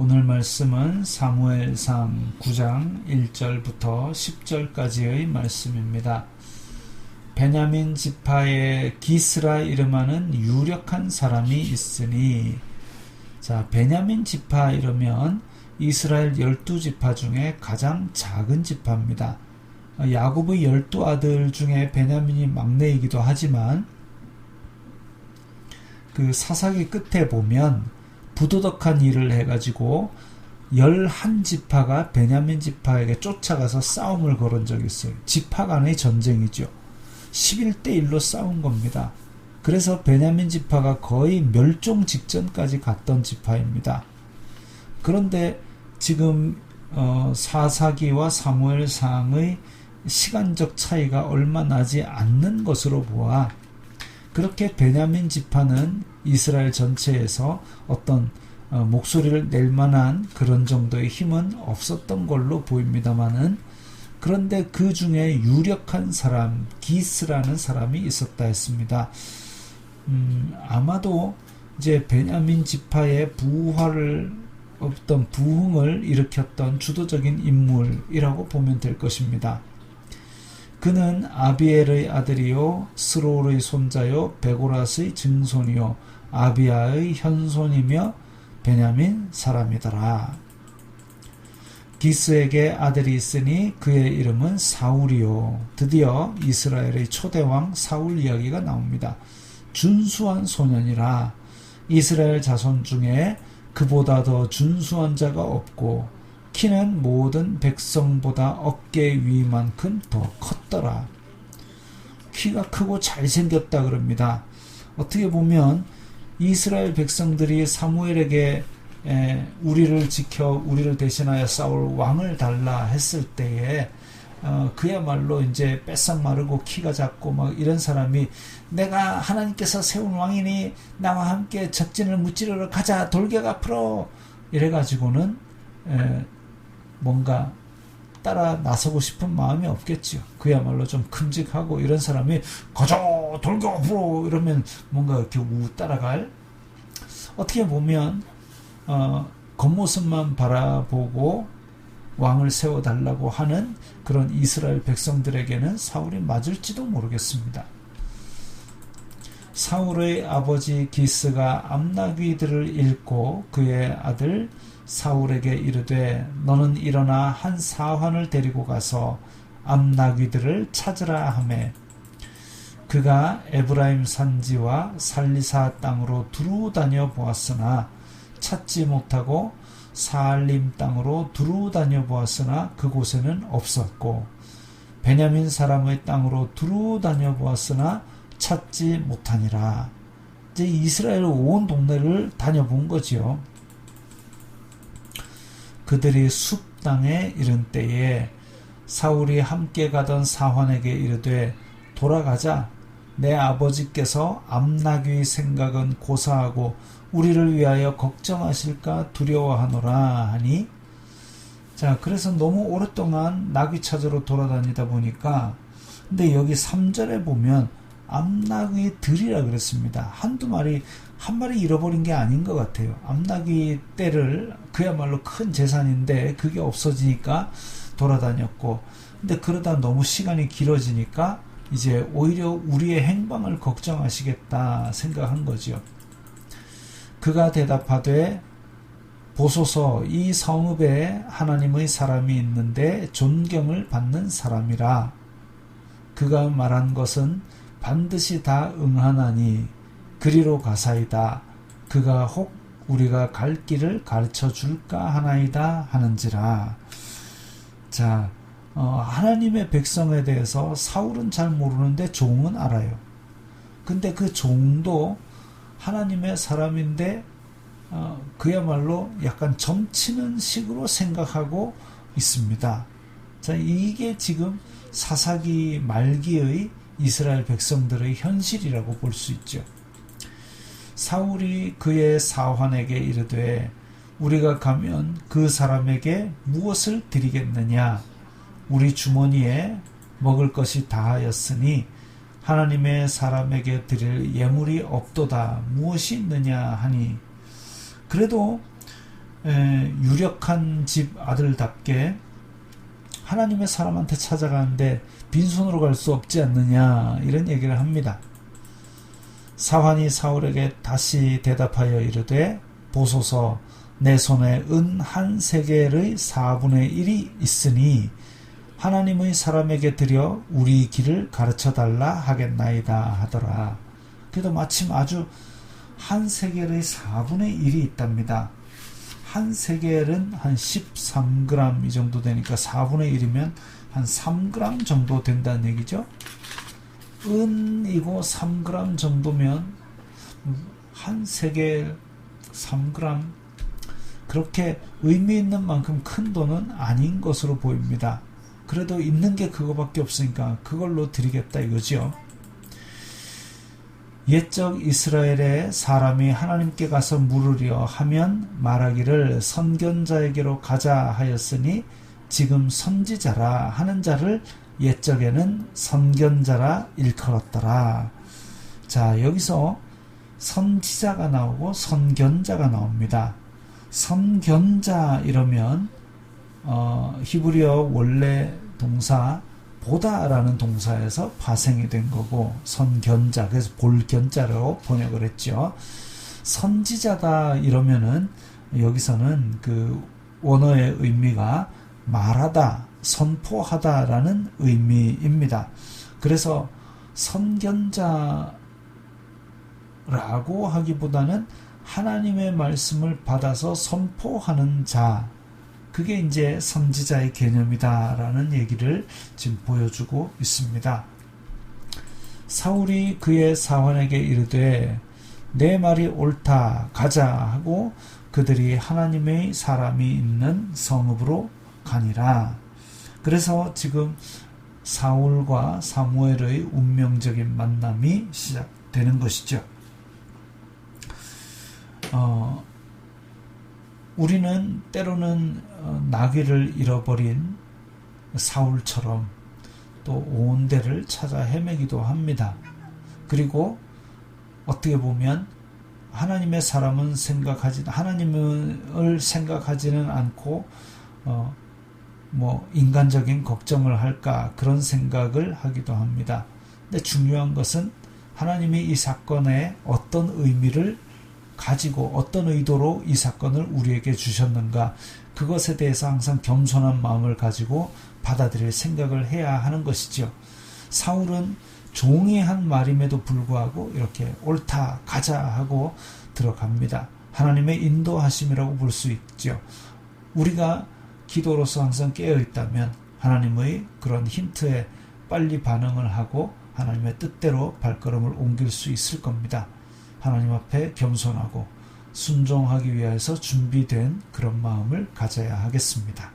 오늘 말씀은 사무엘상 9장 1절부터 10절까지의 말씀입니다. 베냐민 지파의 기스라 이름하는 유력한 사람이 있으니, 자, 베냐민 지파 이러면 이스라엘 12지파 중에 가장 작은 지파입니다. 야곱의 12아들 중에 베냐민이 막내이기도 하지만 그 사사기 끝에 보면 부도덕한 일을 해가지고 11지파가 베냐민 지파에게 쫓아가서 싸움을 걸은 적이 있어요. 지파 간의 전쟁이죠. 11대1로 싸운 겁니다. 그래서 베냐민 지파가 거의 멸종 직전까지 갔던 지파입니다. 그런데 지금 사사기와 사무엘상의 시간적 차이가 얼마 나지 않는 것으로 보아 그렇게 베냐민 지파는 이스라엘 전체에서 어떤 목소리를 낼 만한 그런 정도의 힘은 없었던 걸로 보입니다마는, 그런데 그 중에 유력한 사람, 기스라는 사람이 있었다 했습니다. 아마도 이제 베냐민 지파의 어떤 부흥을 일으켰던 주도적인 인물이라고 보면 될 것입니다. 그는 아비엘의 아들이요 스롤의 손자요 베고랏의 증손이요 아비아의 현손이며 베냐민 사람이더라. 기스에게 아들이 있으니 그의 이름은 사울이요. 드디어 이스라엘의 초대왕 사울 이야기가 나옵니다. 준수한 소년이라. 이스라엘 자손 중에 그보다 더 준수한 자가 없고 키는 모든 백성보다 어깨 위만큼 더 컸더라. 키가 크고 잘생겼다 그럽니다. 어떻게 보면 이스라엘 백성들이 사무엘에게 우리를 지켜 우리를 대신하여 싸울 왕을 달라 했을 때에 그야말로 이제 뺏상 마르고 키가 작고 막 이런 사람이 내가 하나님께서 세운 왕이니 나와 함께 적진을 무찌르러 가자, 돌격 앞으로 이래가지고는 뭔가 따라 나서고 싶은 마음이 없겠죠. 그야말로 좀 큼직하고 이런 사람이 가자 돌격 앞으로 이러면 뭔가 이렇게 따라갈, 어떻게 보면 겉모습만 바라보고 왕을 세워달라고 하는 그런 이스라엘 백성들에게는 사울이 맞을지도 모르겠습니다. 사울의 아버지 기스가 암나귀들을 잃고 그의 아들 사울에게 이르되 너는 일어나 한 사환을 데리고 가서 암나귀들을 찾으라 하매 그가 에브라임 산지와 살리사 땅으로 두루 다녀 보았으나 찾지 못하고 사알림 땅으로 두루 다녀 보았으나 그곳에는 없었고 베냐민 사람의 땅으로 두루 다녀 보았으나 찾지 못하니라. 이제 이스라엘 온 동네를 다녀본 거지요. 그들이 숲 땅에 이른 때에 사울이 함께 가던 사환에게 이르되 돌아가자. 내 아버지께서 암나귀 생각은 고사하고 우리를 위하여 걱정하실까 두려워하노라 하니, 자, 그래서 너무 오랫동안 나귀 찾으러 돌아다니다 보니까, 근데 여기 3절에 보면 암나귀들이라 그랬습니다. 한두 마리, 한 마리 잃어버린 게 아닌 것 같아요. 암나귀 떼를, 그야말로 큰 재산인데 그게 없어지니까 돌아다녔고, 근데 그러다 너무 시간이 길어지니까 이제 오히려 우리의 행방을 걱정하시겠다 생각한 거죠. 그가 대답하되 보소서 이 성읍에 하나님의 사람이 있는데 존경을 받는 사람이라. 그가 말한 것은 반드시 다 응하나니 그리로 가사이다. 그가 혹 우리가 갈 길을 가르쳐 줄까 하나이다 하는지라. 자, 하나님의 백성에 대해서 사울은 잘 모르는데 종은 알아요. 근데 그 종도 하나님의 사람인데 그야말로 약간 점치는 식으로 생각하고 있습니다. 자, 이게 지금 사사기 말기의 이스라엘 백성들의 현실이라고 볼 수 있죠. 사울이 그의 사환에게 이르되 우리가 가면 그 사람에게 무엇을 드리겠느냐? 우리 주머니에 먹을 것이 다하였으니 하나님의 사람에게 드릴 예물이 없도다. 무엇이 있느냐 하니, 그래도 유력한 집 아들답게 하나님의 사람한테 찾아가는데 빈손으로 갈 수 없지 않느냐, 이런 얘기를 합니다. 사환이 사울에게 다시 대답하여 이르되 보소서, 내 손에 은 한 세겔의 4분의 1이 있으니 하나님의 사람에게 드려 우리 길을 가르쳐달라 하겠나이다 하더라. 그래도 마침 아주 한 세겔의 4분의 1이 있답니다. 한 세겔은 한 13g 이 정도 되니까 4분의 1이면 한 3g 정도 된다는 얘기죠. 은이고 3g 정도면 한 세겔 3g, 그렇게 의미 있는 만큼 큰 돈은 아닌 것으로 보입니다. 그래도 있는 게 그거밖에 없으니까 그걸로 드리겠다 이거죠. 옛적 이스라엘의 사람이 하나님께 가서 물으려 하면 말하기를 선견자에게로 가자 하였으니 지금 선지자라 하는 자를 옛적에는 선견자라 일컬었더라. 자, 여기서 선지자가 나오고 선견자가 나옵니다. 선견자 이러면 히브리어 원래 동사 보다라는 동사에서 파생이 된 거고, 선견자, 그래서 볼견자로 번역을 했죠. 선지자다 이러면은 여기서는 그 원어의 의미가 말하다, 선포하다라는 의미입니다. 그래서 선견자라고 하기보다는 하나님의 말씀을 받아서 선포하는 자, 그게 이제 선지자의 개념이다라는 얘기를 지금 보여주고 있습니다. 사울이 그의 사환에게 이르되 내 말이 옳다, 가자 하고 그들이 하나님의 사람이 있는 성읍으로 가니라. 그래서 지금 사울과 사무엘의 운명적인 만남이 시작되는 것이죠. 우리는 때로는 나귀를 잃어버린 사울처럼 또 온 데를 찾아 헤매기도 합니다. 그리고 어떻게 보면 하나님의 사람은 하나님을 생각하지는 않고 인간적인 걱정을 할까, 그런 생각을 하기도 합니다. 근데 중요한 것은 하나님이 이 사건에 어떤 의미를 가지고 어떤 의도로 이 사건을 우리에게 주셨는가, 그것에 대해서 항상 겸손한 마음을 가지고 받아들일 생각을 해야 하는 것이죠. 사울은 종이 한 말임에도 불구하고 이렇게 옳다, 가자 하고 들어갑니다. 하나님의 인도하심이라고 볼 수 있죠. 우리가 기도로서 항상 깨어있다면 하나님의 그런 힌트에 빨리 반응을 하고 하나님의 뜻대로 발걸음을 옮길 수 있을 겁니다. 하나님 앞에 겸손하고 순종하기 위해서 준비된 그런 마음을 가져야 하겠습니다.